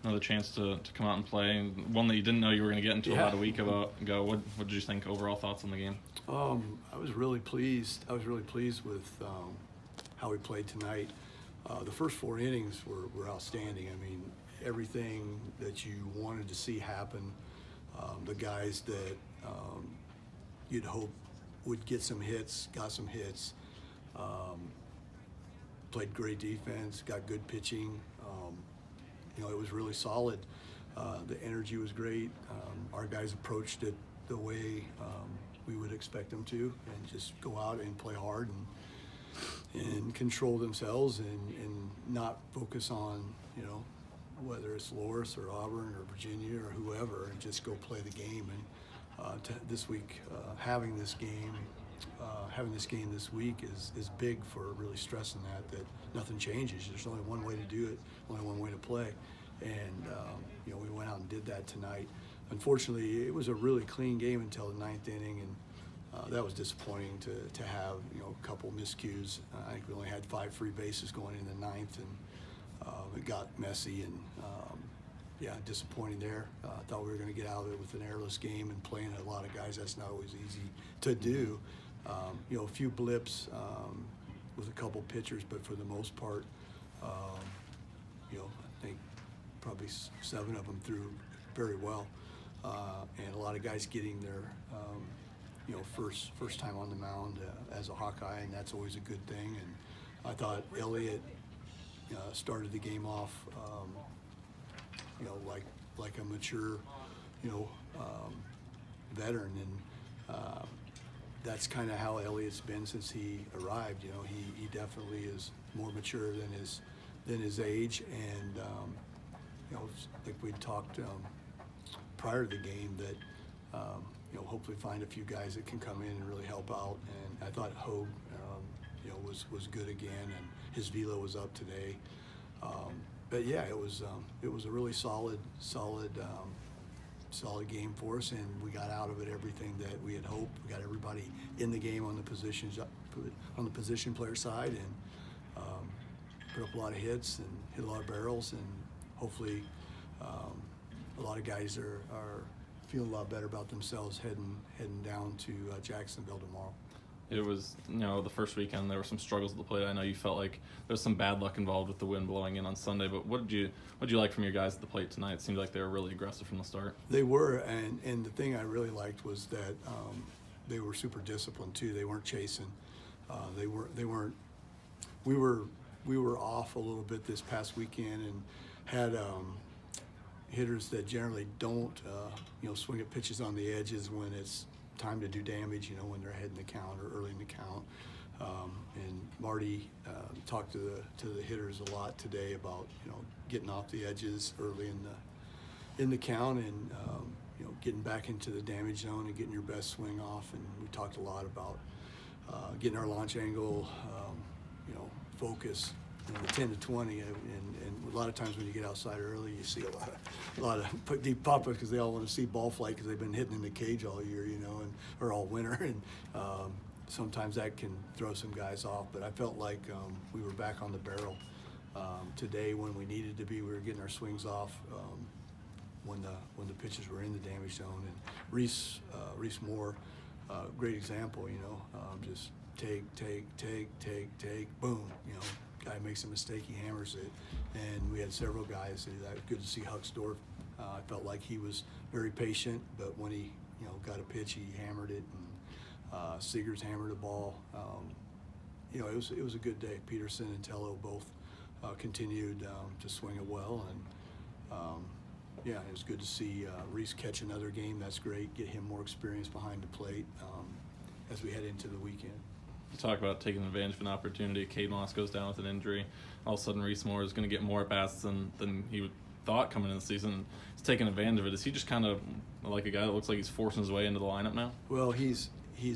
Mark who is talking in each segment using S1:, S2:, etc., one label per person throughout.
S1: another chance to come out and play, and one that you didn't know you were going to get until about a week ago. What did you think? Overall thoughts on the game?
S2: I was really pleased. I was really pleased with how we played tonight. The first 4 innings were outstanding. I mean, everything that you wanted to see happen. The guys that you'd hope would get some hits, got some hits. Played great defense, got good pitching. It was really solid. The energy was great. Our guys approached it the way we would expect them to, and just go out and play hard and control themselves and not focus on, whether it's Loras or Auburn or Virginia or whoever, and just go play the game. And this week, having this game this week is big for really stressing that nothing changes. There's only one way to do it, only one way to play. And, we went out and did that tonight. Unfortunately, it was a really clean game until the 9th inning, and that was disappointing to have, a couple miscues. I think we only had 5 free bases going in the 9th, and it got messy, and disappointing there. I thought we were going to get out of it with an airless game, and playing a lot of guys, that's not always easy to do. A few blips with a couple pitchers, but for the most part, I think probably 7 of them threw very well, and a lot of guys getting their first time on the mound as a Hawkeye, and that's always a good thing. And I thought Elliott started the game off like a mature veteran, and that's kind of how Elliott's been since he arrived. He definitely is more mature than his age, and like we talked prior to the game that hopefully find a few guys that can come in and really help out. And I thought Hogue was good again, and his velo was up today. But yeah, it was a really solid game for us, and we got out of it everything that we had hoped. We got everybody in the game on the position player side, and put up a lot of hits and hit a lot of barrels, and hopefully a lot of guys are feeling a lot better about themselves heading down to Jacksonville tomorrow.
S1: It was, the first weekend there were some struggles at the plate. I know you felt like there was some bad luck involved with the wind blowing in on Sunday, but what did you like from your guys at the plate tonight? It seemed like they were really aggressive from the start.
S2: They were, and the thing I really liked was that they were super disciplined too. They weren't chasing. They weren't. We were off a little bit this past weekend and had hitters that generally don't swing at pitches on the edges when it's time to do damage, when they're ahead in the count or early in the count. And Marty talked to the hitters a lot today about getting off the edges early in the count, and getting back into the damage zone and getting your best swing off. And we talked a lot about getting our launch angle, focus, the 10 to 20, and a lot of times when you get outside early, you see a lot of deep pop-ups because they all want to see ball flight because they've been hitting in the cage all year, or all winter, and sometimes that can throw some guys off. But I felt like we were back on the barrel today when we needed to be. We were getting our swings off when the pitches were in the damage zone. And Reese Moore, great example, just take, boom, guy makes a mistake, he hammers it. And we had several guys. Good to see Hucksdorf. I felt like he was very patient, but when he got a pitch, he hammered it. And Seegers hammered the ball. It was a good day. Peterson and Tello both continued to swing it well, and it was good to see Reese catch another game. That's great. Get him more experience behind the plate as we head into the weekend.
S1: You talk about taking advantage of an opportunity. Caden Moss goes down with an injury. All of a sudden, Reese Moore is going to get more at-bats than he thought coming into the season. He's taking advantage of it. Is he just kind of like a guy that looks like he's forcing his way into the lineup now?
S2: Well, he's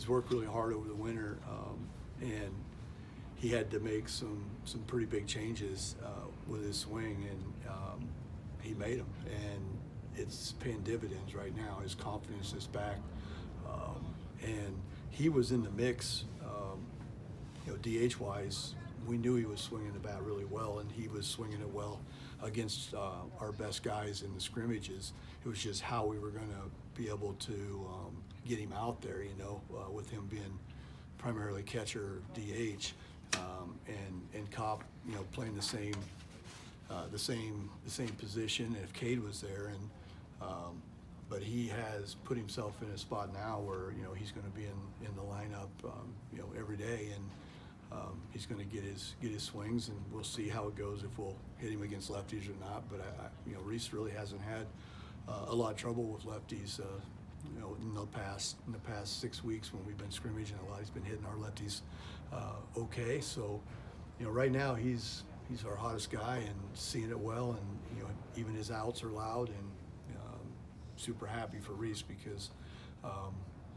S2: worked really hard over the winter, and he had to make some pretty big changes with his swing, and he made them. And it's paying dividends right now. His confidence is back, and he was in the mix. DH-wise, we knew he was swinging the bat really well, and he was swinging it well against our best guys in the scrimmages. It was just how we were going to be able to get him out there, with him being primarily catcher, DH, and Kopp, playing the same position. And if Cade was there, but he has put himself in a spot now where he's going to be in the lineup every day, and he's going to get his swings, and we'll see how it goes if we'll hit him against lefties or not. But Reese really hasn't had a lot of trouble with lefties. In the past 6 weeks when we've been scrimmaging a lot, he's been hitting our lefties okay. So right now he's our hottest guy and seeing it well, and even his outs are loud, and super happy for Reese because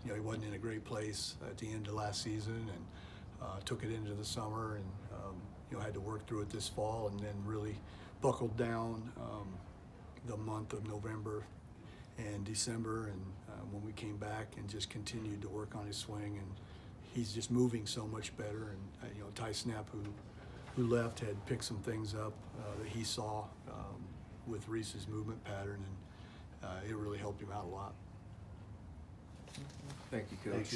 S2: he wasn't in a great place at the end of last season, and took it into the summer, and had to work through it this fall, and then really buckled down the month of November and December, and when we came back, and just continued to work on his swing, and he's just moving so much better. And Ty Snap, who left, had picked some things up that he saw with Reese's movement pattern, and it really helped him out a lot.
S3: Thank you, Coach.